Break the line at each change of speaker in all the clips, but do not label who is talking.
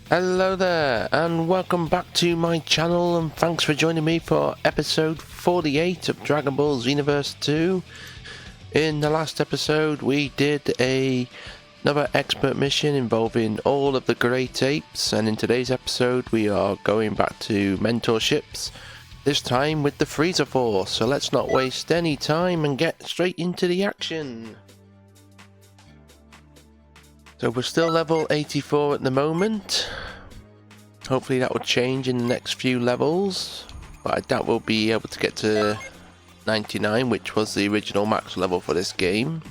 Hello there, and welcome back to my channel, and thanks for joining me for episode 48 of Dragon Ball Xenoverse 2. In the last episode, we did another expert mission involving all of the Great Apes, and in today's episode, we are going back to Mentorships, this time with the Frieza Force. So let's not waste any time and get straight into the action. So we're still level 84 at the moment. Hopefully that will change in the next few levels, but I doubt we'll be able to get to 99, which was the original max level for this game.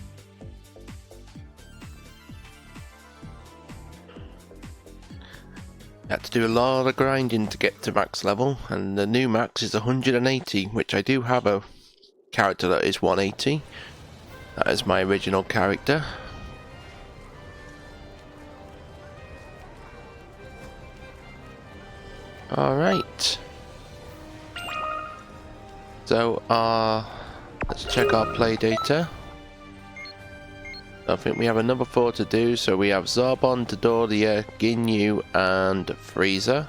Had to do a lot of grinding to get to max level, and the new max is 180, which I do have a character that is 180. That is my original character. Alright, so let's check our play data. I think we have a number 4 to do, so we have Zarbon, Dodoria, Ginyu and Frieza.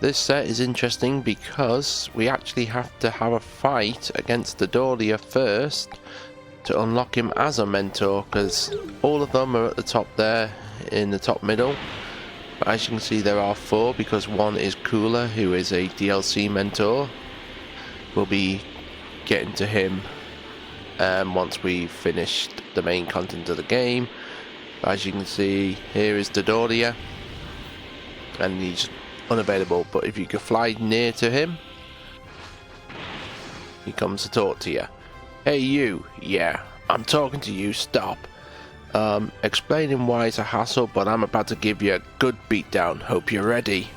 This set is interesting because we actually have to have a fight against Dodoria first to unlock him as a mentor, because all of them are at the top there, in the top middle. But as you can see, there are 4 because one is Cooler, who is a DLC mentor. We'll be getting to him once we've finished the main content of the game. But as you can see, here is Dodoria, and he's unavailable. But if you can fly near to him, he comes to talk to you. Hey you, yeah, I'm talking to you, stop. Explaining why it's a hassle, but I'm about to give you a good beatdown. Hope you're ready.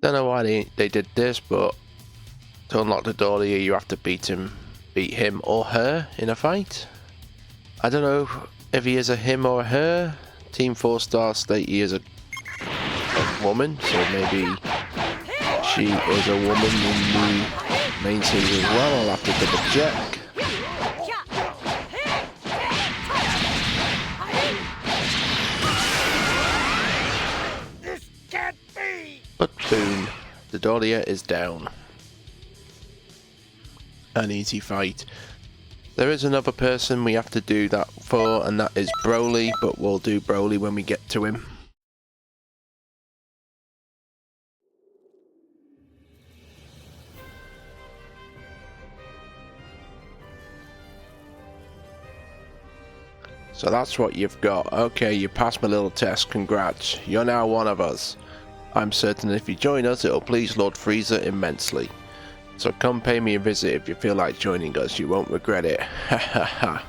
Don't know why they did this, but to unlock the Dodoria, you have to beat him or her in a fight. I don't know if he is a him or a her. Team 4-star state he is a woman, so maybe she is a woman in the main series as well. I'll have to double check. But boom, Dodoria is down. An easy fight. There is another person we have to do that for, and that is Broly, but we'll do Broly when we get to him. So that's what you've got. Okay, you passed my little test, congrats. You're now one of us. I'm certain if you join us, it'll please Lord Frieza immensely. So come pay me a visit if you feel like joining us, you won't regret it. Ha ha ha.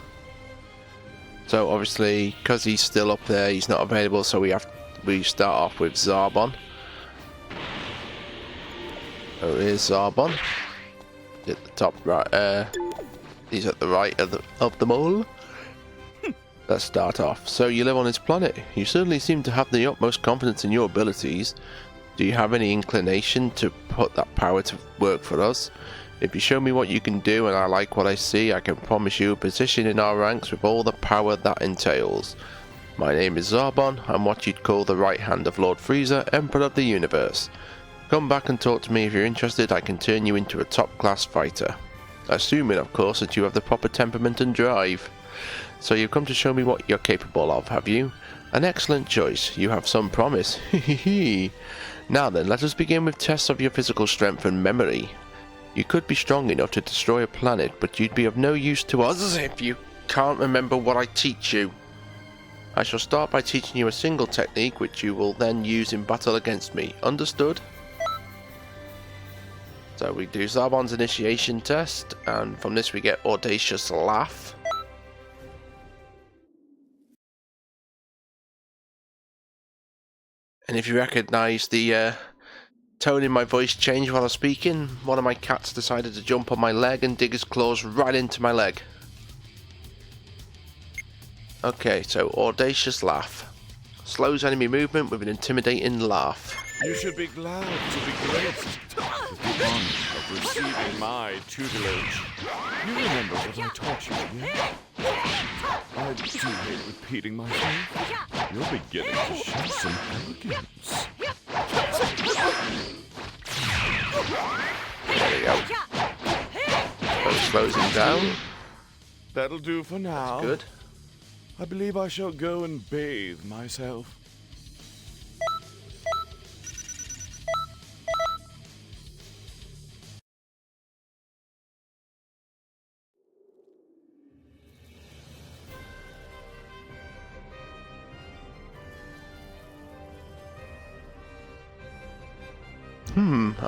So obviously, because he's still up there, he's not available, so we start off with Zarbon. So here's Zarbon. At the top right, he's at the right of them all. Let's start off. So you live on this planet. You certainly seem to have the utmost confidence in your abilities. Do you have any inclination to put that power to work for us? If you show me what you can do and I like what I see, I can promise you a position in our ranks with all the power that entails. My name is Zarbon. I'm what you'd call the right hand of Lord Frieza, Emperor of the Universe. Come back and talk to me if you're interested. I can turn you into a top-class fighter. Assuming, of course, that you have the proper temperament and drive. So you've come to show me what you're capable of, have you? An excellent choice. You have some promise. Hehehe. Now then, let us begin with tests of your physical strength and memory. You could be strong enough to destroy a planet, but you'd be of no use to us if you can't remember what I teach you. I shall start by teaching you a single technique, which you will then use in battle against me. Understood? So we do Zarbon's initiation test, and from this we get Audacious Laugh. And if you recognise the tone in my voice change while I was speaking, one of my cats decided to jump on my leg and dig his claws right into my leg. Okay, so Audacious Laugh. Slows enemy movement with an intimidating laugh.
You should be glad to be graced with the honor of receiving my tutelage. You remember what I taught you, yeah? I do hate repeating myself. You're beginning to show some arrogance.
There we go. Slows him down.
That'll do for now.
Good.
I believe I shall go and bathe myself.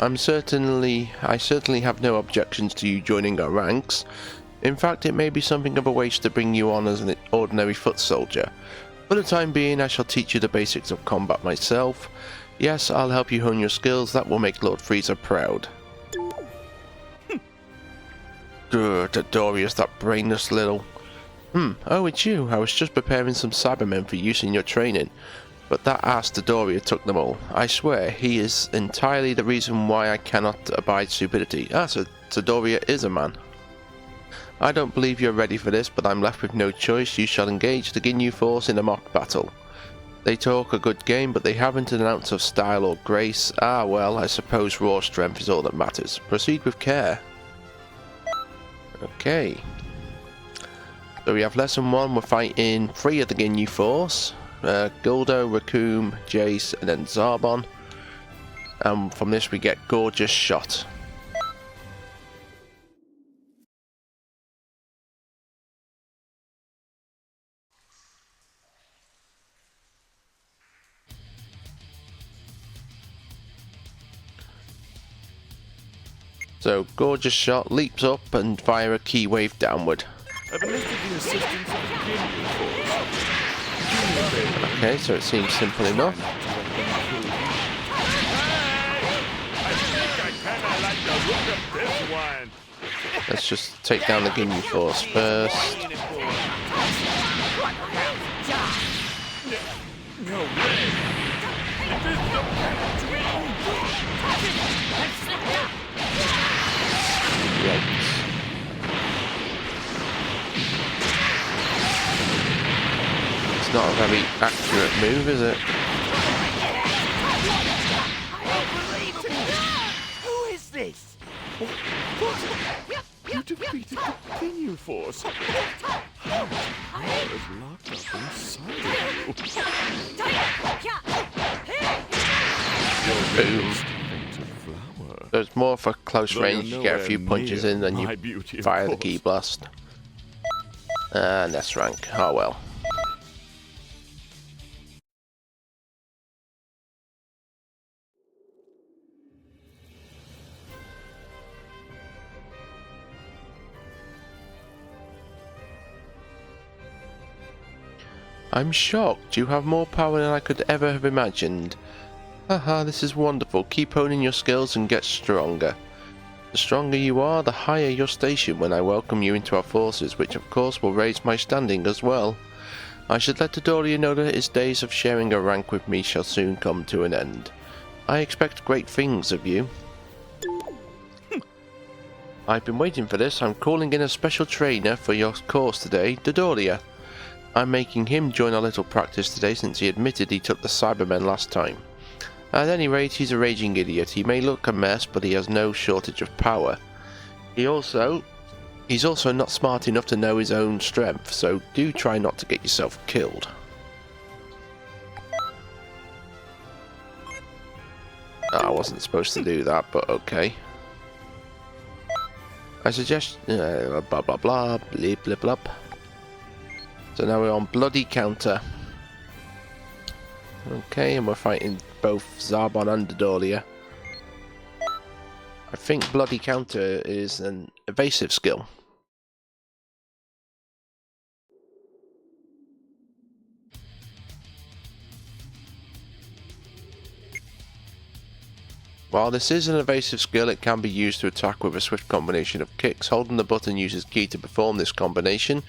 I certainly have no objections to you joining our ranks. In fact, it may be something of a waste to bring you on as an ordinary foot soldier. For the time being, I shall teach you the basics of combat myself. Yes, I'll help you hone your skills. That will make Lord Frieza proud. Dodoria's that brainless little... Oh, it's you. I was just preparing some Cybermen for use in your training. But that ass Dodoria took them all. I swear, he is entirely the reason why I cannot abide stupidity. So Dodoria is a man. I don't believe you're ready for this, but I'm left with no choice. You shall engage the Ginyu Force in a mock battle. They talk a good game, but they haven't an ounce of style or grace. Ah, well, I suppose raw strength is all that matters. Proceed with care. Okay. So we have lesson 1. We're fighting 3 of the Ginyu Force. Guldo, Raccoon, Jace, and then Zarbon. And from this we get Gorgeous Shot. So Gorgeous Shot leaps up and fire a key wave downward.
I've enlisted the assistance of the Ginyu Force.
Okay, so it seems simple enough. Let's just take down the Ginyu Force first. Yikes. Not a very accurate move, is it?
Who is this?
What? You defeated the Ginyu Force. How is locked up inside of you?
Boom. So it's more for close range. You get a few punches in, then you fire the Ki Blast. And S rank. Oh well. I'm shocked. You have more power than I could ever have imagined. Haha, this is wonderful. Keep honing your skills and get stronger. The stronger you are, the higher your station when I welcome you into our forces, which of course will raise my standing as well. I should let Dodoria know that his days of sharing a rank with me shall soon come to an end. I expect great things of you. I've been waiting for this. I'm calling in a special trainer for your course today, Dodoria. I'm making him join our little practice today since he admitted he took the Cybermen last time. At any rate, he's a raging idiot. He may look a mess, but he has no shortage of power. He's also not smart enough to know his own strength, so do try not to get yourself killed. I wasn't supposed to do that, but okay. I suggest... blah blah blah, blip blip blop. So now we're on Bloody Counter. Okay, and we're fighting both Zarbon and Dodoria. I think Bloody Counter is an evasive skill. While this is an evasive skill, it can be used to attack with a swift combination of kicks. Holding the button uses Ki to perform this combination.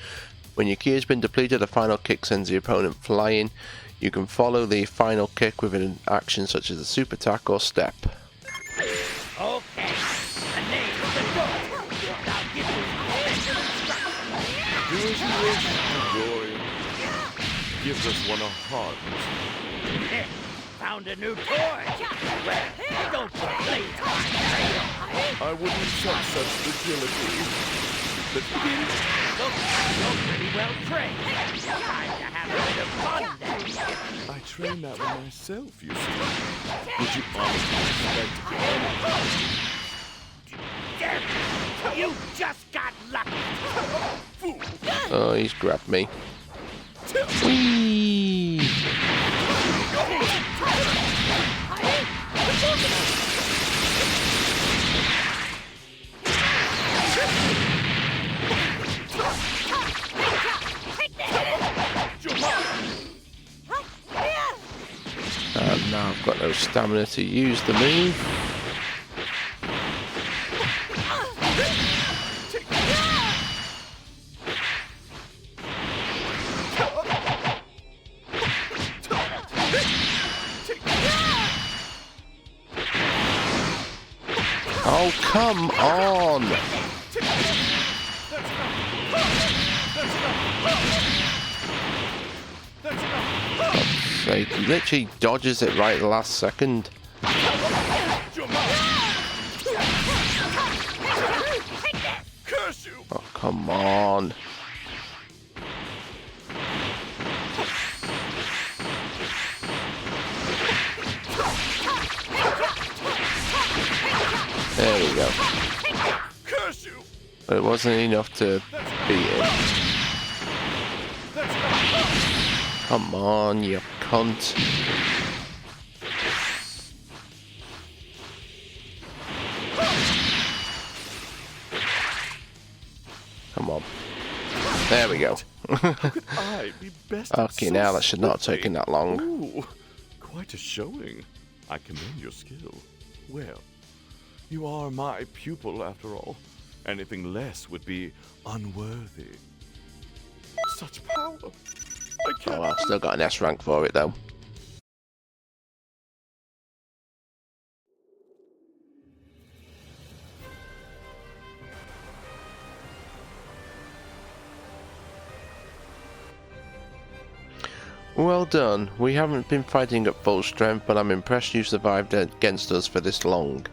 When your Ki has been depleted, a final kick sends the opponent flying. You can follow the final kick with an action such as a super attack or step.
Okay. The name of the door. I'll give you
Do as you wish, Dodoria. gives us one a hard one.
Found a new toy. Well, don't complain.
I wouldn't accept such fragility. But
Look, you're pretty well trained. Time to have a bit of fun then.
I trained that one myself, you see. Would you honestly expect
Damn it! You just got lucky.
Oh, he's grabbed me. Whee! Now I've got no stamina to use the move. Oh, come on! Sake, he literally dodges it right at the last second.
curse you?
Oh, come on. There we go.
Curse you!
But it wasn't enough to beat it. Come on, you cunt. Come on. There we go.
I be best at
Okay, now that should not have taken that long.
Ooh, quite a showing. I commend your skill. Well, you are my pupil after all. Anything less would be unworthy. Such power. I can't.
Oh, I've still got an S rank for it though. Well done. We haven't been fighting at full strength, but I'm impressed you survived against us for this long.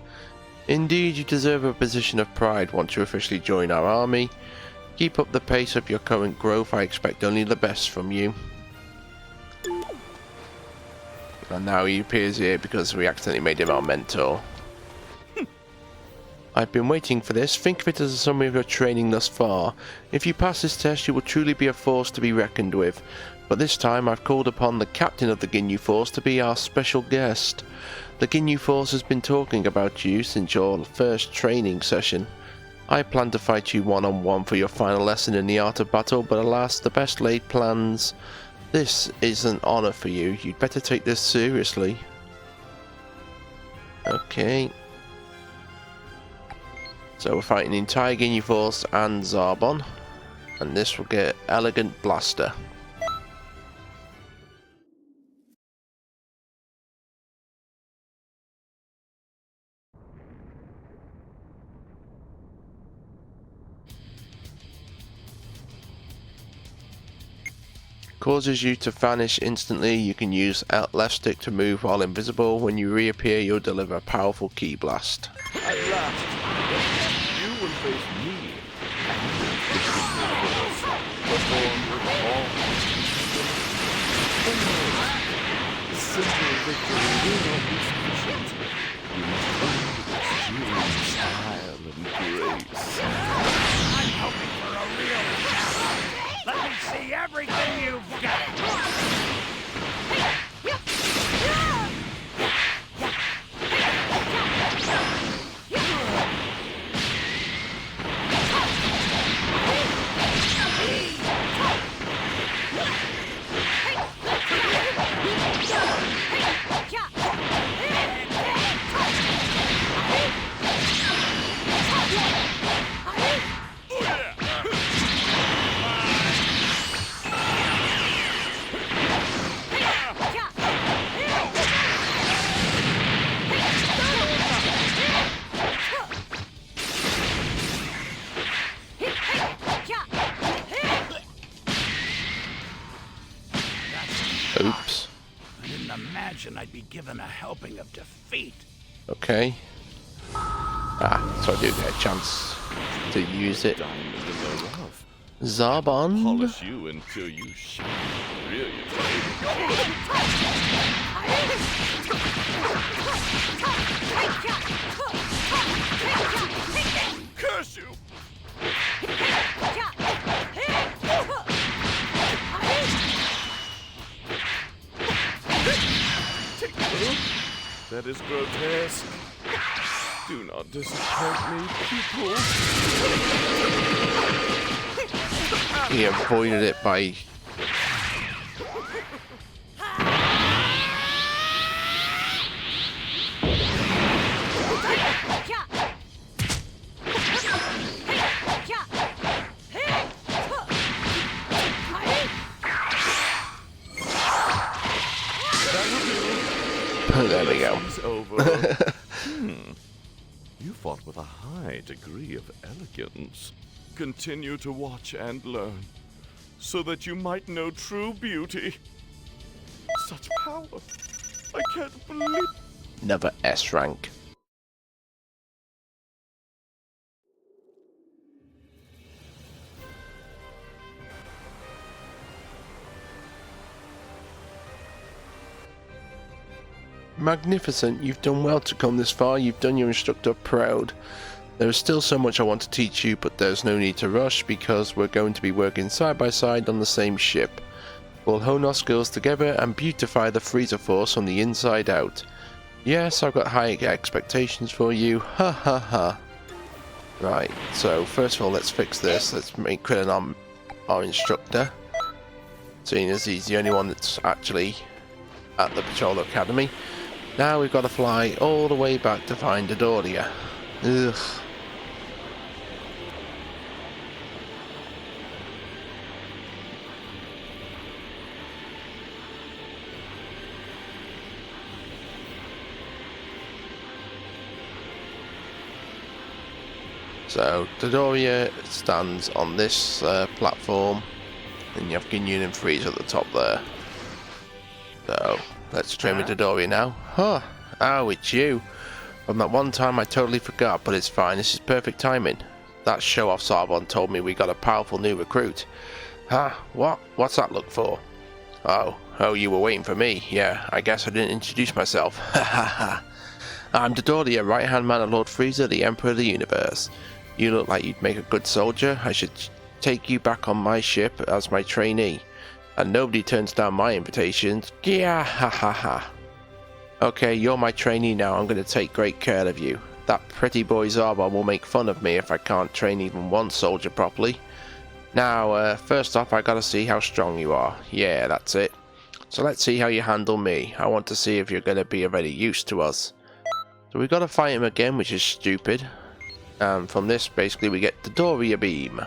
Indeed, you deserve a position of pride once you officially join our army. Keep up the pace of your current growth. I expect only the best from you. And now he appears here because we accidentally made him our mentor. I've been waiting for this. Think of it as a summary of your training thus far. If you pass this test, you will truly be a force to be reckoned with. But this time I've called upon the captain of the Ginyu Force to be our special guest. The Ginyu Force has been talking about you since your first training session. I plan to fight you one-on-one for your final lesson in the art of battle, but alas, the best laid plans. This is an honor for you. You'd better take this seriously. Okay. So we're fighting the entire Ginyu Force and Zarbon. And this will get Elegant Blaster. Causes you to vanish instantly. You can use left stick to move while invisible. When you reappear, you'll deliver a powerful ki blast.
At last, you will face me. Perform with all the simple victory will not be sufficient. You must earn with extreme style and grace.
I'm hoping for a real challenge. Let me see everything you've got.
Oops.
I didn't imagine I'd be given a helping of defeat.
Okay. So I do get a chance to use it.
Diamond in the rough.
Zarbon.
Polish you until you shine brilliantly. Curse you! That is grotesque. Do not disappoint me, people.
He avoided it by... There we go.
Over. You fought with a high degree of elegance. Continue to watch and learn, so that you might know true beauty. Such power. I can't believe...
Another S rank. Magnificent, you've done well to come this far. You've done your instructor proud. There is still so much I want to teach you, but there's no need to rush because we're going to be working side by side on the same ship. We'll hone our skills together and beautify the Frieza Force from the inside out. Yes, I've got high expectations for you. Ha ha ha. Right, so first of all, let's fix this. Let's make Krillin our instructor, seeing as he's the only one that's actually at the Patrol Academy. Now we've got to fly all the way back to find Dodoria. Ugh. So Dodoria stands on this platform, and you have Ginyu and Frieza at the top there. So let's train with Dodoria now. Huh? Oh, it's you. From that one time I totally forgot, but it's fine. This is perfect timing. That show-off Zarbon told me we got a powerful new recruit. Huh? What? What's that look for? Oh, you were waiting for me. Yeah, I guess I didn't introduce myself. Ha ha ha. I'm Dodoria, right-hand man of Lord Frieza, the Emperor of the Universe. You look like you'd make a good soldier. I should take you back on my ship as my trainee. And nobody turns down my invitations. Yeah, ha ha ha. Okay, you're my trainee now. I'm going to take great care of you. That pretty boy Zarbon will make fun of me if I can't train even one soldier properly. Now, first off, I gotta see how strong you are. Yeah, that's it. So let's see how you handle me. I want to see if you're going to be of any use to us. So we got to fight him again, which is stupid. And from this, basically, we get the Dodoria beam.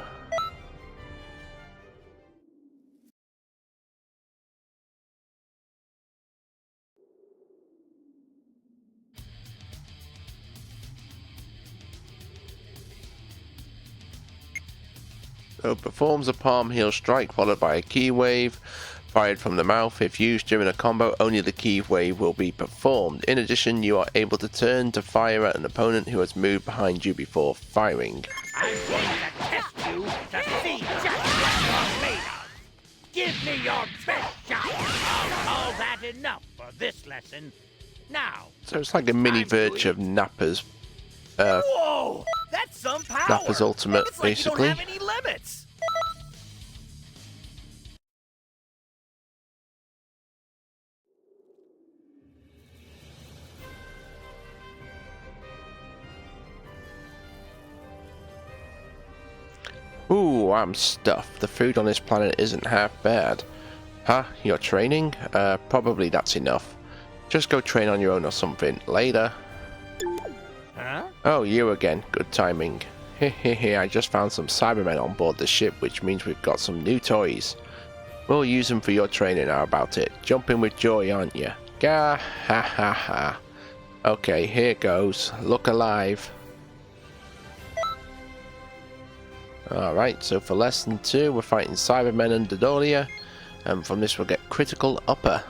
So performs a palm heel strike followed by a key wave fired from the mouth. If used during a combo, only the key wave will be performed. In addition, you are able to turn to fire at an opponent who has moved behind you before firing.
I'm going to test you to see just what you're made of. Give me your best shot. I'll call that enough for this lesson. Now.
So it's like a mini version of Nappa's.
Whoa! That's some power.
Nappa's ultimate,
it's like
basically.
You don't have any limits.
Ooh, I'm stuffed. The food on this planet isn't half bad. Huh? You're training? Probably that's enough. Just go train on your own or something. Later.
Huh?
Oh, you again. Good timing. Hehehe, I just found some Cybermen on board the ship, which means we've got some new toys. We'll use them for your training. How about it? Jumping with joy, aren't you? Gah, ha ha ha. Okay, here goes. Look alive. Alright, so for lesson 2, we're fighting Cybermen and Dodoria. And from this we'll get critical upper.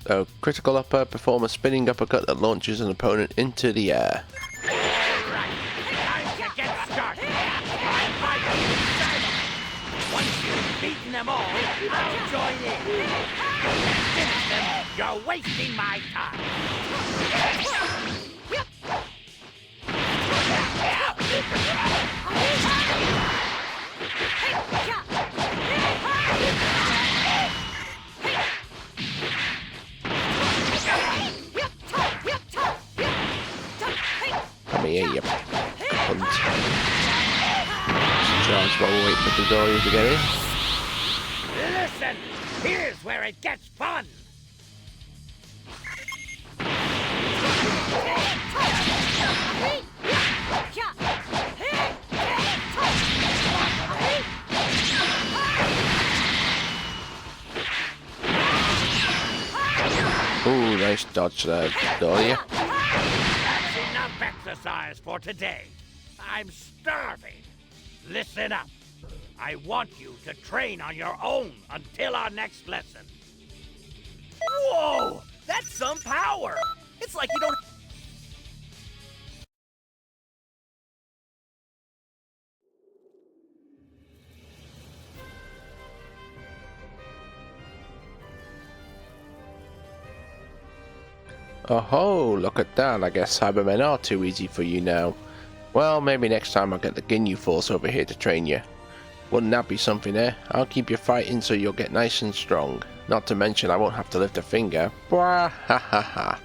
So, critical upper, perform a spinning uppercut that launches an opponent into the air.
Alright, time to get started. I'm fighting inside of them. Once you've beaten them all, I'll join in. Finish them, you're wasting my time.
Come here, you cunt. Charge while we wait for Dodoria to get in.
Listen, here's where it gets fun.
Ooh, nice dodge there, Dodoria.
That's enough exercise for today. I'm starving. Listen up. I want you to train on your own until our next lesson.
Whoa! That's some power! It's like you don't...
Oh ho, look at that. I guess Cybermen are too easy for you now. Well, maybe next time I'll get the Ginyu Force over here to train you. Wouldn't that be something, eh? I'll keep you fighting so you'll get nice and strong. Not to mention I won't have to lift a finger. Bwah, ha ha ha.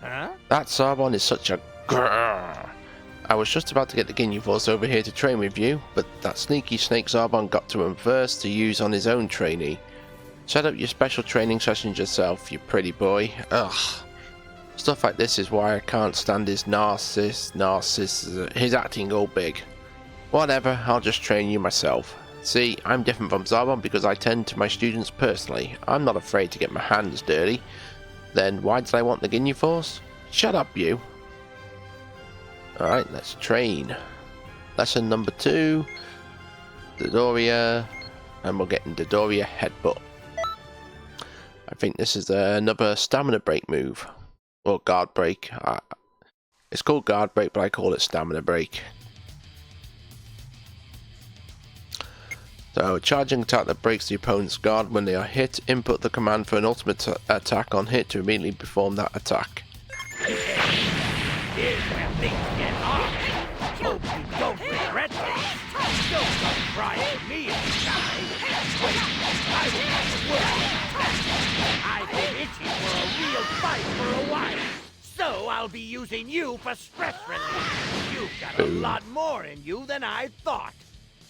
Huh?
That Zarbon is such a grrr. I was just about to get the Ginyu Force over here to train with you, but that sneaky snake Zarbon got to him first to use on his own trainee. Set up your special training sessions yourself, you pretty boy. Ugh. Stuff like this is why I can't stand his his acting all big. Whatever, I'll just train you myself. See, I'm different from Zarbon because I tend to my students personally. I'm not afraid to get my hands dirty. Then why did I want the Ginyu Force? Shut up, you. Alright, let's train. Lesson number 2. Dodoria. And we're getting Dodoria Headbutt. I think this is another stamina break move. Or guard break. It's called guard break, but I call it stamina break. So, charging attack that breaks the opponent's guard when they are hit. Input the command for an ultimate attack on hit to immediately perform that attack.
Here's where things get hard. Hope you don't regret this. Don't come crying to me inside. Wait, I will have to work. I've been itching for a real fight for a while. So I'll be using you for stress relief. You've got a lot more in you than I thought.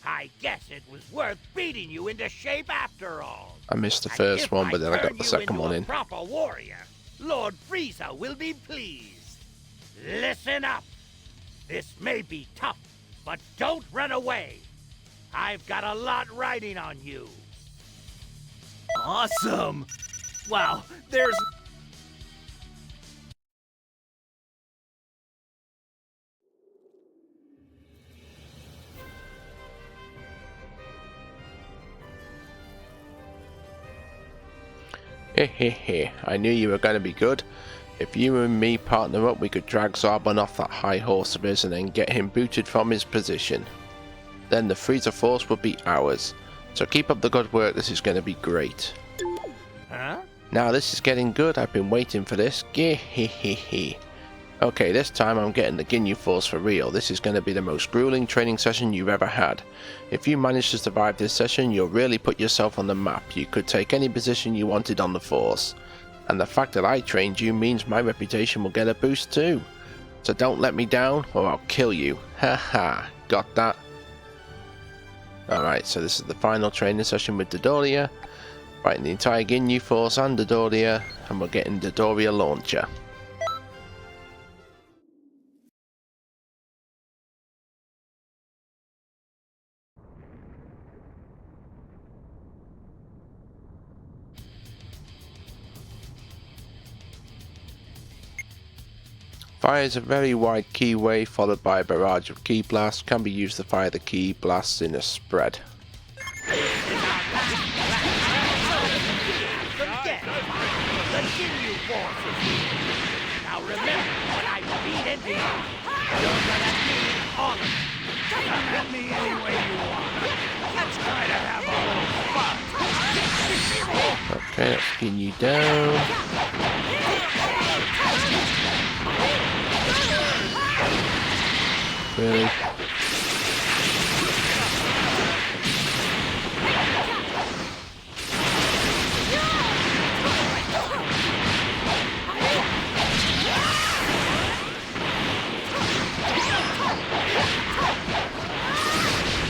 I guess it was worth beating you into shape after all.
I missed the
And
first
if
one, but then I got
turn
the
you
second
into
one
a
in.
Proper warrior, Lord Frieza will be pleased. Listen up. This may be tough, but don't run away. I've got a lot riding on you.
Awesome! Wow, there's...
Hehehe, I knew you were going to be good. If you and me partner up, we could drag Zarbon off that high horse of his and then get him booted from his position. Then the Frieza Force would be ours. So keep up the good work, this is going to be great.
Huh?
Now this is getting good, I've been waiting for this. Gehehehe. Okay, this time I'm getting the Ginyu Force for real. This is going to be the most grueling training session you've ever had. If you manage to survive this session, you'll really put yourself on the map. You could take any position you wanted on the Force. And the fact that I trained you means my reputation will get a boost too. So don't let me down or I'll kill you. Haha, got that? Alright, so this is the final training session with Dodoria. Fighting the entire Ginyu Force and Dodoria, and we're getting Dodoria Launcher. Fires a very wide ki wave followed by a barrage of ki blasts. Can be used to fire the ki blasts in a spread.
Forget the Ginyu Force. Now remember what I feed into you. You're gonna need honor. Come at me any way you want. Let's try to have a little fun.
Okay, let's pin you down. Really?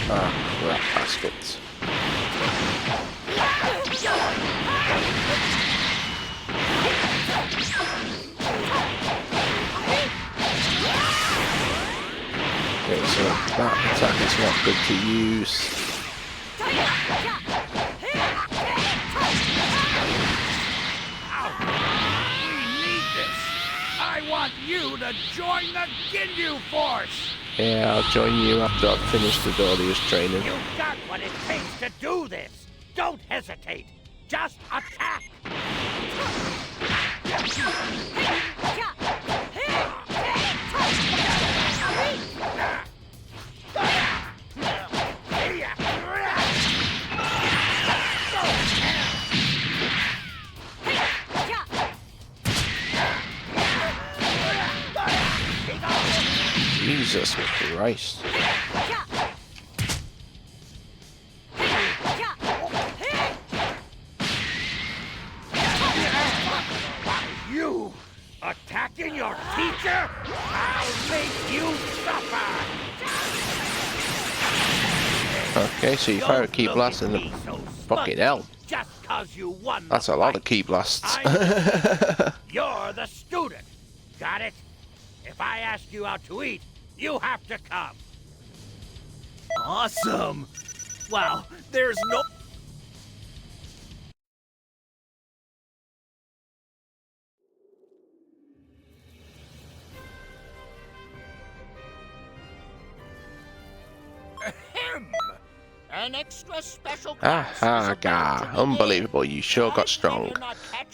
Ah, rat bastards. Okay, so that attack is not good to use.
We need this. I want you to join the Ginyu Force.
Yeah, I'll join you after I've finished Dodoria's training.
You've got what it takes to do this. Don't hesitate. Just attack.
Jesus Christ.
You attacking your teacher? I'll make you suffer.
Okay, so you fire a ki blast and the fucking hell.
Just 'cause you won.
That's a lot of ki blasts.
You're the student. Got it? If I ask you out to eat, you have to come.
Awesome! Wow, there's no...
An extra special
Aha, gah. Unbelievable, you sure got strong.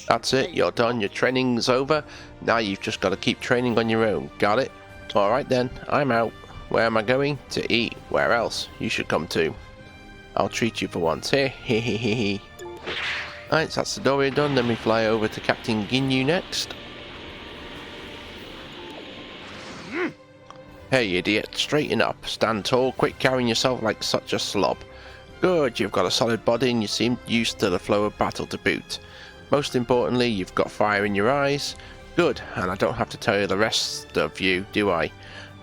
That's it, you're done, your training's over. Now you've just got to keep training on your own. Got it? Alright then, I'm out. Where am I going? To eat. Where else? You should come too. I'll treat you for once. Hehehehe. Alright, so that's the Dodoria done. Then we fly over to Captain Ginyu next. Hey idiot, straighten up. Stand tall, quit carrying yourself like such a slob. Good, you've got a solid body and you seem used to the flow of battle to boot. Most importantly, you've got fire in your eyes. Good, and I don't have to tell you the rest of you, do I?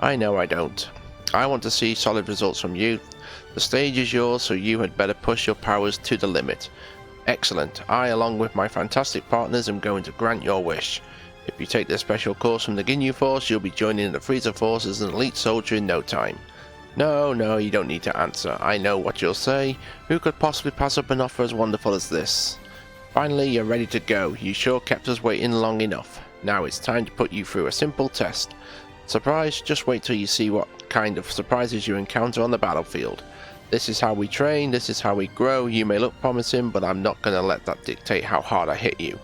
I know I don't. I want to see solid results from you. The stage is yours, so you had better push your powers to the limit. Excellent. I, along with my fantastic partners, am going to grant your wish. If you take the special course from the Ginyu Force, you'll be joining the Frieza Force as an elite soldier in no time. No, you don't need to answer. I know what you'll say. Who could possibly pass up an offer as wonderful as this? Finally, you're ready to go. You sure kept us waiting long enough. Now it's time to put you through a simple test. Surprise? Just wait till you see what kind of surprises you encounter on the battlefield. This is how we train, this is how we grow. You may look promising, but I'm not going to let that dictate how hard I hit you.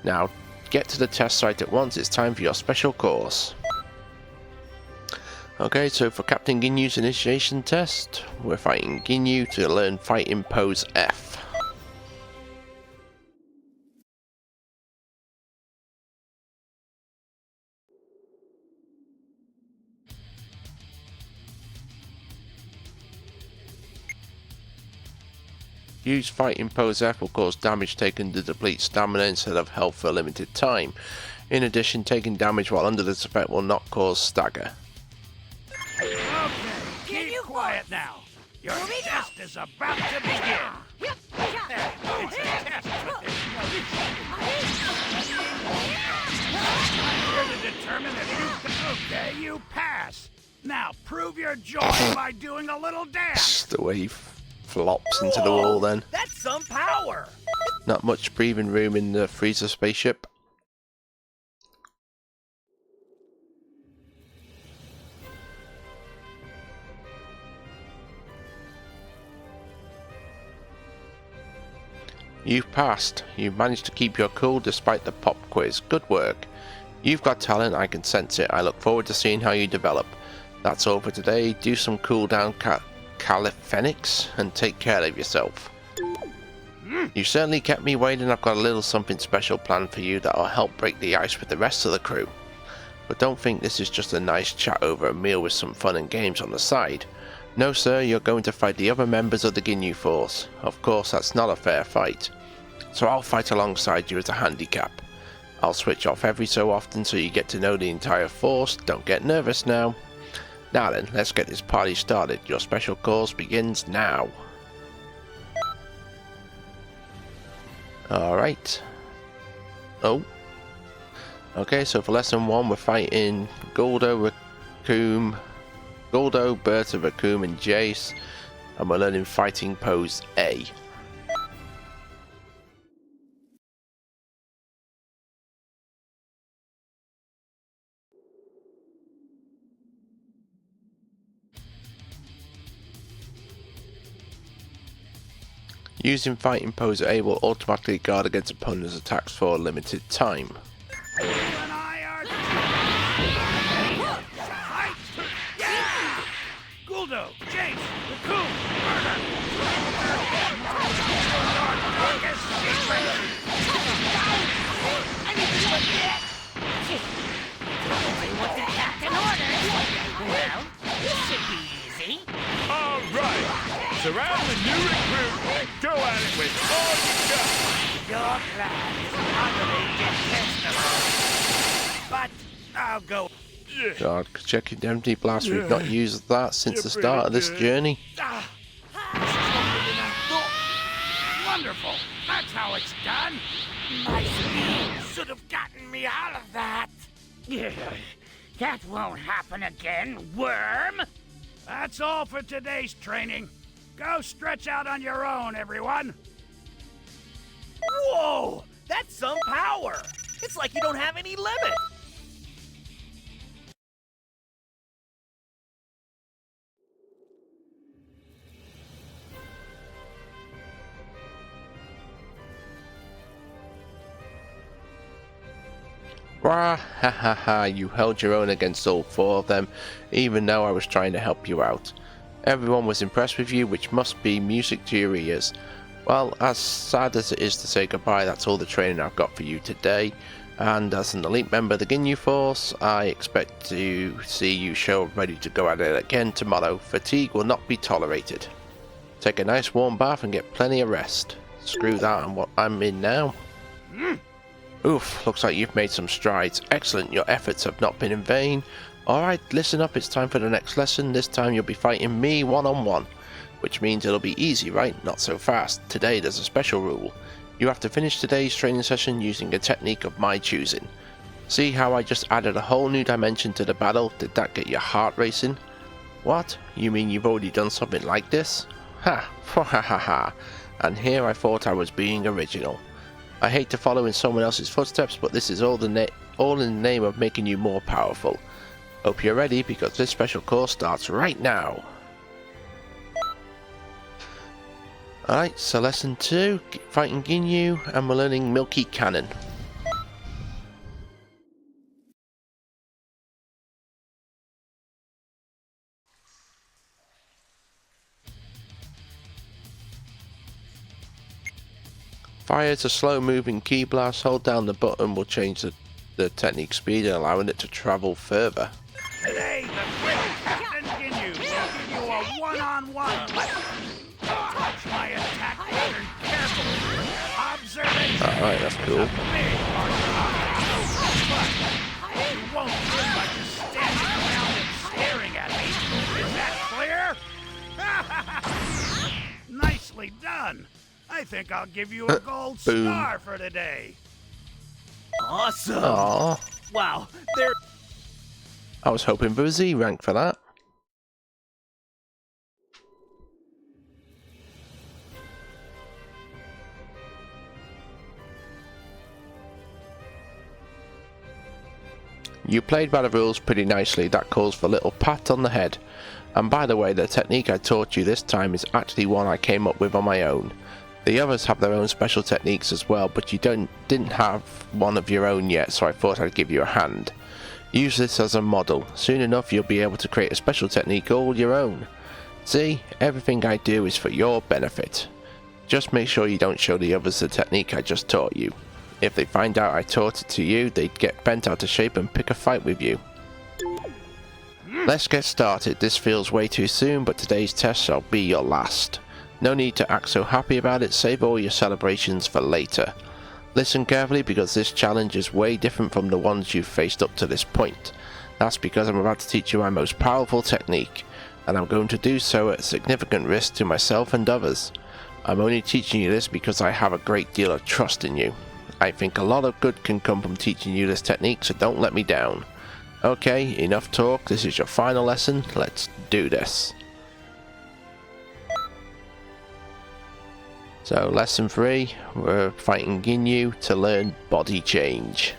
Now, get to the test site at once. It's time for your special course. Okay, so for Captain Ginyu's initiation test, we're fighting Ginyu to learn fighting pose F. Use fighting pose F will cause damage taken to deplete stamina instead of health for a limited time. In addition, taking damage while under this effect will not cause stagger.
Okay, keep quiet now. Your test is about to begin. It's a test, but there's no I'm here to determine if you... Okay, you pass. Now, prove your joy by doing a little dance.
The way he flops into the wall then.
That's some power!
Not much breathing room in the Frieza spaceship. You've passed. You've managed to keep your cool despite the pop quiz. Good work. You've got talent, I can sense it. I look forward to seeing how you develop. That's all for today. Do some cool down calisthenics and take care of yourself. You certainly kept me waiting. I've got a little something special planned for you that'll help break the ice with the rest of the crew. But don't think this is just a nice chat over a meal with some fun and games on the side. No sir, you're going to fight the other members of the Ginyu Force. Of course, that's not a fair fight. So I'll fight alongside you as a handicap. I'll switch off every so often so you get to know the entire force. Don't get nervous now. Now then, let's get this party started. Your special course begins now. Alright. Oh. Okay, so for lesson 1 we're fighting Guldo, Berta, Raccoon and Jace. And we're learning fighting pose A. Using fighting pose A will automatically guard against opponents' attacks for a limited time.
You and I are... Fight! Yeah! Guldo, Jace, Raccoon, Murder! Your darkest secret! Anything but that! Doing what the captain orders! Well, this should be easy.
All right. Surround the new recruit and go at it with all you got.
Your plan is utterly detestable. But I'll go.
God, checking the empty blast. We've not used that since the start of this journey.
This is longer than I thought. Wonderful. That's how it's done. My speed should have gotten me out of that. That won't happen again, worm. That's all for today's training. Go stretch out on your own, everyone.
Whoa! That's some power! It's like you don't have any limit!
Wah, ha ha ha, you held your own against all 4 of them, even though I was trying to help you out. Everyone was impressed with you, which must be music to your ears. Well, as sad as it is to say goodbye, that's all the training I've got for you today. And as an elite member of the Ginyu Force, I expect to see you show up ready to go at it again tomorrow. Fatigue will not be tolerated. Take a nice warm bath and get plenty of rest. Screw that and what I'm in now. Oof, looks like you've made some strides. Excellent, your efforts have not been in vain. Alright, listen up, it's time for the next lesson. This time you'll be fighting me one-on-one. Which means it'll be easy, right? Not so fast. Today there's a special rule. You have to finish today's training session using a technique of my choosing. See how I just added a whole new dimension to the battle? Did that get your heart racing? What? You mean you've already done something like this? Ha! Ha ha ha ha! And here I thought I was being original. I hate to follow in someone else's footsteps, but this is all in the name of making you more powerful. Hope you're ready, because this special course starts right now. Alright, so lesson 2, fighting Ginyu, and we're learning Milky Cannon. Fire is a slow moving key blast. Hold down the button will change the technique speed and allowing it to travel further.
Today, the great Captain Ginyu will give you a one-on-one lesson. Touch my attack pattern carefully. Observation.
Alright, that's cool.
It's a big martial art. But you won't win by just standing around and staring at me. Is that clear? Nicely done. I think I'll give you a gold star for today.
Awesome!
Aww.
Wow, there...
I was hoping for a Z rank for that. You played by the rules pretty nicely. That calls for a little pat on the head. And by the way, the technique I taught you this time is actually one I came up with on my own. The others have their own special techniques as well, but you didn't have one of your own yet, so I thought I'd give you a hand. Use this as a model. Soon enough you'll be able to create a special technique all your own. See, everything I do is for your benefit. Just make sure you don't show the others the technique I just taught you. If they find out I taught it to you, they'd get bent out of shape and pick a fight with you. Let's get started. This feels way too soon, but today's test shall be your last. No need to act so happy about it, save all your celebrations for later. Listen carefully because this challenge is way different from the ones you've faced up to this point. That's because I'm about to teach you my most powerful technique, and I'm going to do so at significant risk to myself and others. I'm only teaching you this because I have a great deal of trust in you. I think a lot of good can come from teaching you this technique, so don't let me down. Okay, enough talk, this is your final lesson, let's do this. So, lesson 3, we're fighting Ginyu to learn body change.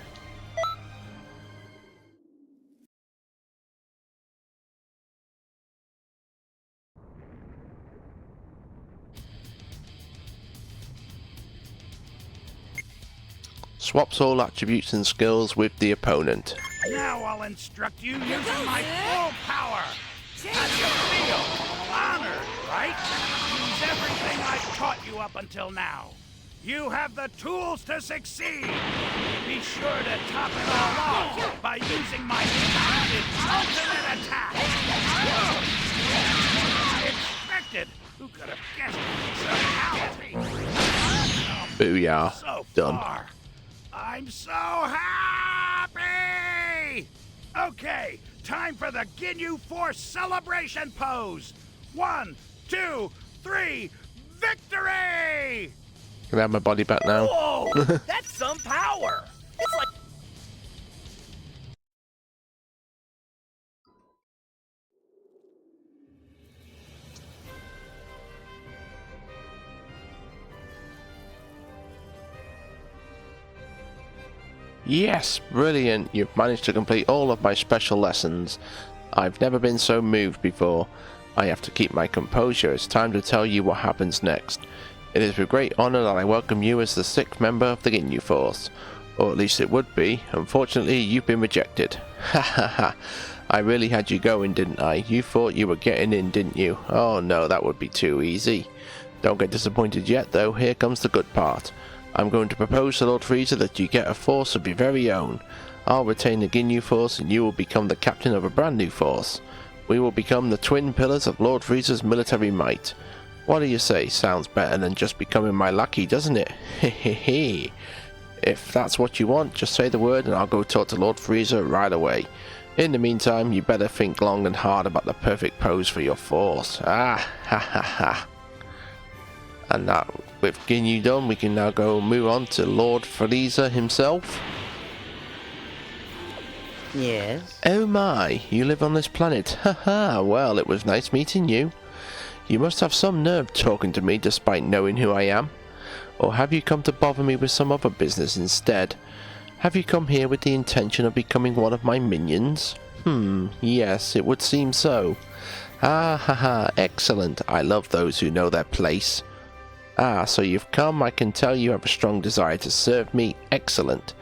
Swaps all attributes and skills with the opponent.
Now I'll instruct you using my full power. How do you feel? Honored, right? Use everything I've taught you up until now. You have the tools to succeed. Be sure to top it all off by using my patented ultimate attack. I expected. Who could have guessed it?
Booyah.
So
Done.
far, I'm so happy! Okay, time for the Ginyu Force celebration pose. 1, 2, 3, victory!
Can I have my body back now?
Whoa! That's some power! It's like...
Yes, brilliant. You've managed to complete all of my special lessons. I've never been so moved before. I have to keep my composure. It's time to tell you what happens next. It is with great honor that I welcome you as the 6th member of the Ginyu Force. Or at least it would be. Unfortunately, you've been rejected. Ha ha ha. I really had you going, didn't I? You thought you were getting in, didn't you? Oh no, that would be too easy. Don't get disappointed yet though. Here comes the good part. I'm going to propose to Lord Frieza that you get a force of your very own. I'll retain the Ginyu Force and you will become the captain of a brand new force. We will become the twin pillars of Lord Frieza's military might. What do you say? Sounds better than just becoming my lackey, doesn't it? Hehehe. If that's what you want, just say the word and I'll go talk to Lord Frieza right away. In the meantime, you better think long and hard about the perfect pose for your force. Ah, ha ha ha. And that, with Ginyu done, we can now go move on to Lord Frieza himself.
Yes?
Oh my, you live on this planet. Haha, well, it was nice meeting you. You must have some nerve talking to me despite knowing who I am. Or have you come to bother me with some other business instead? Have you come here with the intention of becoming one of my minions? Yes, it would seem so. Ah, haha, excellent. I love those who know their place. Ah, so you've come. I can tell you have a strong desire to serve me. Excellent.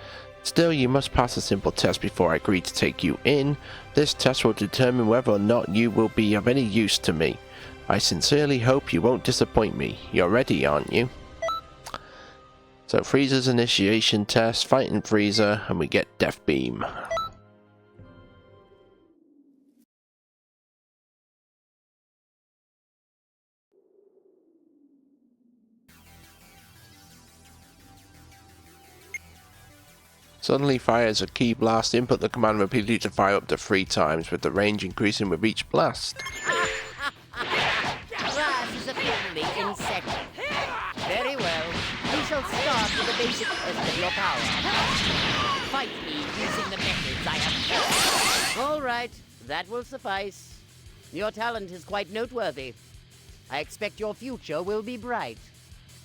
Still, you must pass a simple test before I agree to take you in. This test will determine whether or not you will be of any use to me. I sincerely hope you won't disappoint me. You're ready, aren't you? So Frieza's initiation test, fighting Frieza, and we get Death Beam. Suddenly fires a key blast. Input the command repeatedly to fire up to 3 times, with the range increasing with each blast.
Class is officially in session. Very well. We shall start with the basic test of your power. Fight me using the methods I have taught. All right, that will suffice. Your talent is quite noteworthy. I expect your future will be bright.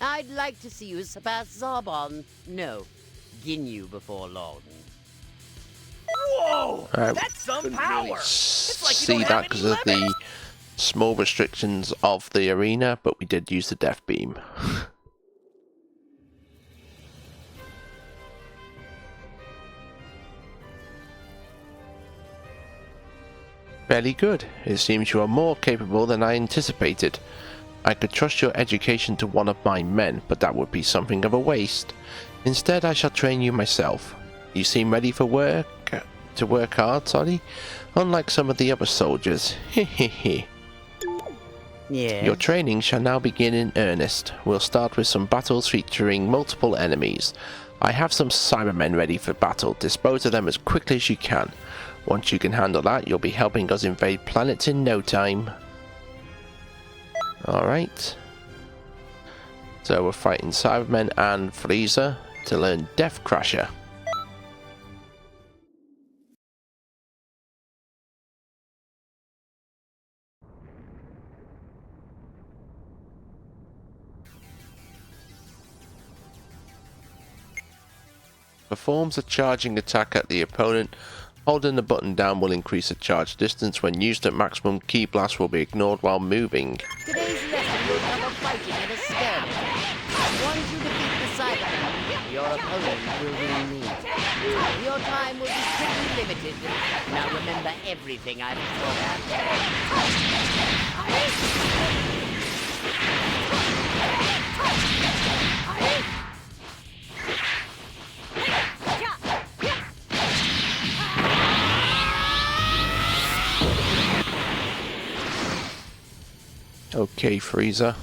I'd like to see you surpass Zarbon. No, Ginyu before long.
Whoa! That's some power! It's like you
See
don't
that
have
because
any
of the
limits.
small restrictions of the arena, but we did use the Death Beam. Fairly good. It seems you are more capable than I anticipated. I could trust your education to one of my men, but that would be something of a waste. Instead, I shall train you myself. You seem ready for to work hard, sorry? Unlike some of the other soldiers. Hehehe.
Yeah.
Your training shall now begin in earnest. We'll start with some battles featuring multiple enemies. I have some Cybermen ready for battle. Dispose of them as quickly as you can. Once you can handle that, you'll be helping us invade planets in no time. Alright. So we're fighting Cybermen and Frieza to learn Death Crusher. Performs a charging attack at the opponent. Holding the button down will increase the charge distance. When used at maximum, Ki Blast will be ignored while moving.
Today's lesson will cover fighting and a skirmish. Once you defeat the Cybermen, your opponent will be me. Your time will be strictly limited. Now remember everything I've taught
Okay, Frieza.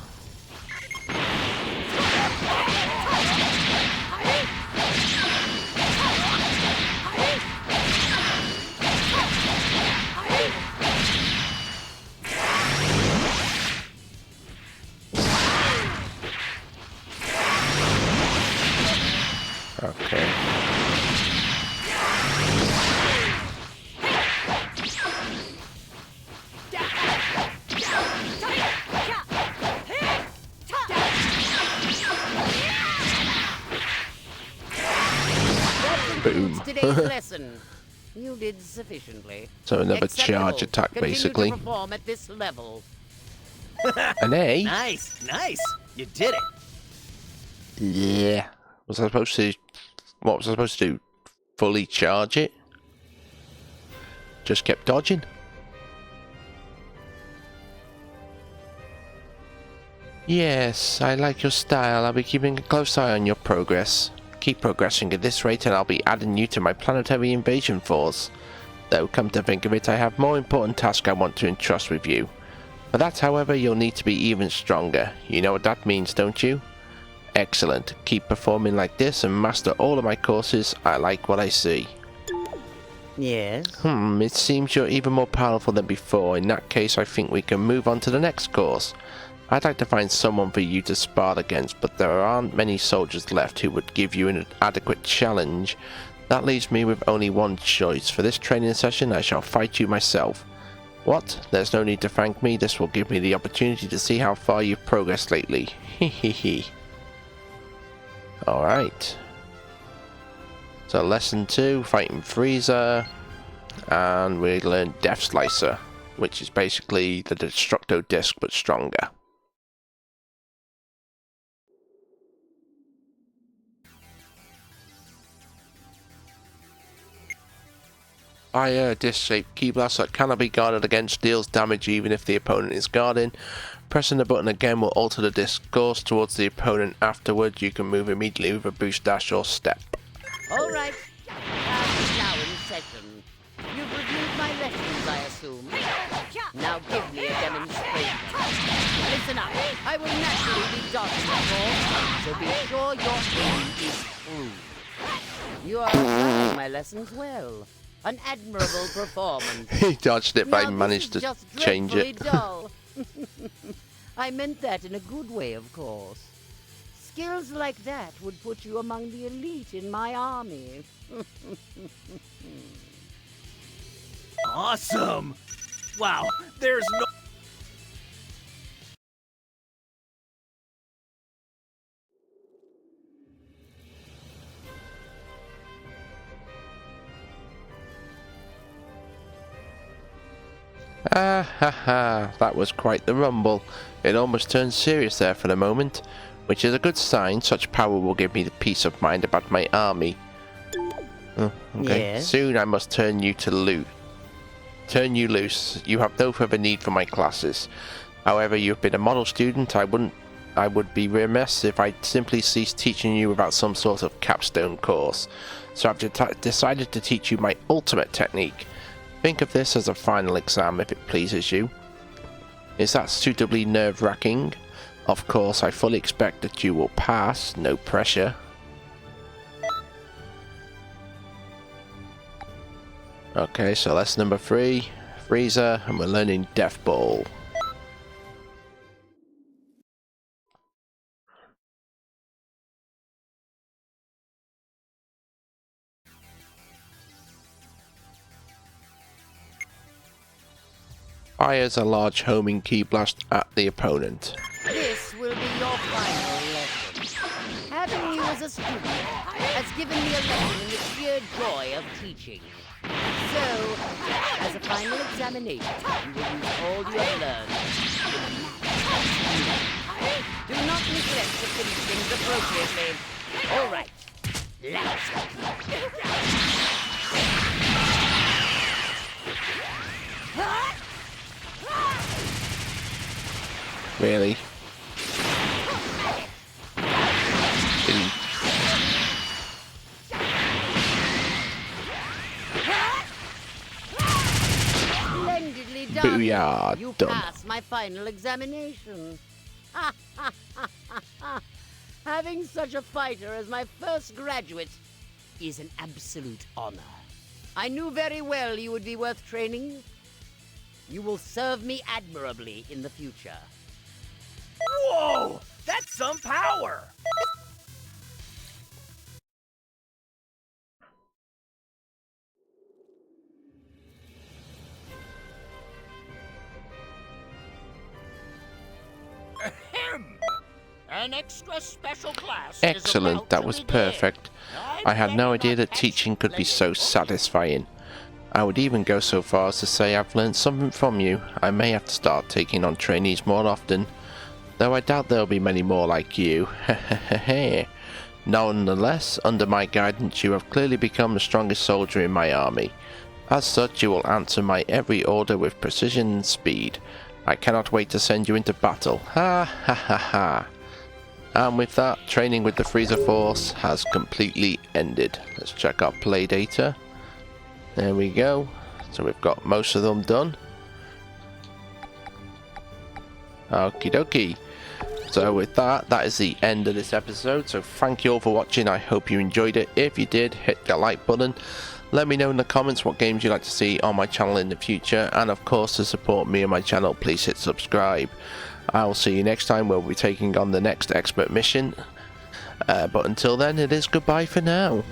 Okay. Boom.
Today's lesson. You did sufficiently.
So another
Acceptable.
charge attack,
Continue
basically.
to perform at this level.
An A?
Nice, nice. You did it.
Yeah. Was I supposed to... What was I supposed to do? Fully charge it? Just kept dodging? Yes, I like your style. I'll be keeping a close eye on your progress. Keep progressing at this rate and I'll be adding you to my planetary invasion force. Though, come to think of it, I have more important tasks I want to entrust with you. For that, however, you'll need to be even stronger. You know what that means, don't you? Excellent. Keep performing like this and master all of my courses. I like what I see.
Yes.
It seems you're even more powerful than before. In that case, I think we can move on to the next course. I'd like to find someone for you to spar against, but there aren't many soldiers left who would give you an adequate challenge. That leaves me with only one choice. For this training session, I shall fight you myself. What? There's no need to thank me. This will give me the opportunity to see how far you've progressed lately. Hehehe. Alright. So lesson 2, fighting Frieza. And we learn Death Slicer, which is basically the Destructo Disc but stronger. Fire disc-shaped Ki Blast that cannot be guarded against, deals damage even if the opponent is guarding. Pressing the button again will alter the disc course towards the opponent. Afterwards, you can move immediately with a boost dash or step.
All right. Now in session. You've reviewed my lessons, I assume. Now give me a demonstration. Listen up. I will naturally be dodging the ball, so be sure your aim is true. You are applying my lessons well. An admirable performance.
He dodged it, but I
Now,
managed
this
to
is just
change it.
dreadfully dull. I meant that in a good way, of course. Skills like that would put you among the elite in my army.
Awesome. Wow, there's no...
Ah ha ha, that was quite the rumble. It almost turned serious there for the moment, which is a good sign. Such power will give me the peace of mind about my army. Oh, okay.
Yes?
Soon I must turn you to loot. turn you loose. You have no further need for my classes. However, you've been a model student. I would be remiss if I simply ceased teaching you without some sort of capstone course. So I've decided to teach you my ultimate technique. Think of this as a final exam if it pleases you. Is that suitably nerve-wracking? Of course, I fully expect that you will pass. No pressure. Okay, so that's number 3, Frieza, and we're learning Death Ball. Fires a large homing ki blast at the opponent.
This will be your final lesson. Having you as a student has given me a lesson in the sheer joy of teaching. So, as a final examination, you will use all you have learned. Do not neglect to finish things appropriately. All right, let's go.
Really?
Splendidly done.
Booyah,
You
done.
passed my final examination. Having such a fighter as my first graduate is an absolute honor. I knew very well you would be worth training. You will serve me admirably in the future.
Whoa! That's some power! Ahem. An extra special class.
Excellent, that was perfect. I had no idea that teaching could be so satisfying. I would even go so far as to say I've learned something from you. I may have to start taking on trainees more often, though I doubt there'll be many more like you. Nonetheless, under my guidance you have clearly become the strongest soldier in my army. As such, you will answer my every order with precision and speed. I cannot wait to send you into battle. Ha ha ha ha. And with that, training with the Frieza Force has completely ended. Let's check our play data. There we go. So we've got most of them done. Okie dokie. So with that, that is the end of this episode. So thank you all for watching. I hope you enjoyed it. If you did, hit the like button. Let me know in the comments what games you'd like to see on my channel in the future. And of course, to support me and my channel, please hit subscribe. I will see you next time where we'll be taking on the next expert mission. But until then, it is goodbye for now.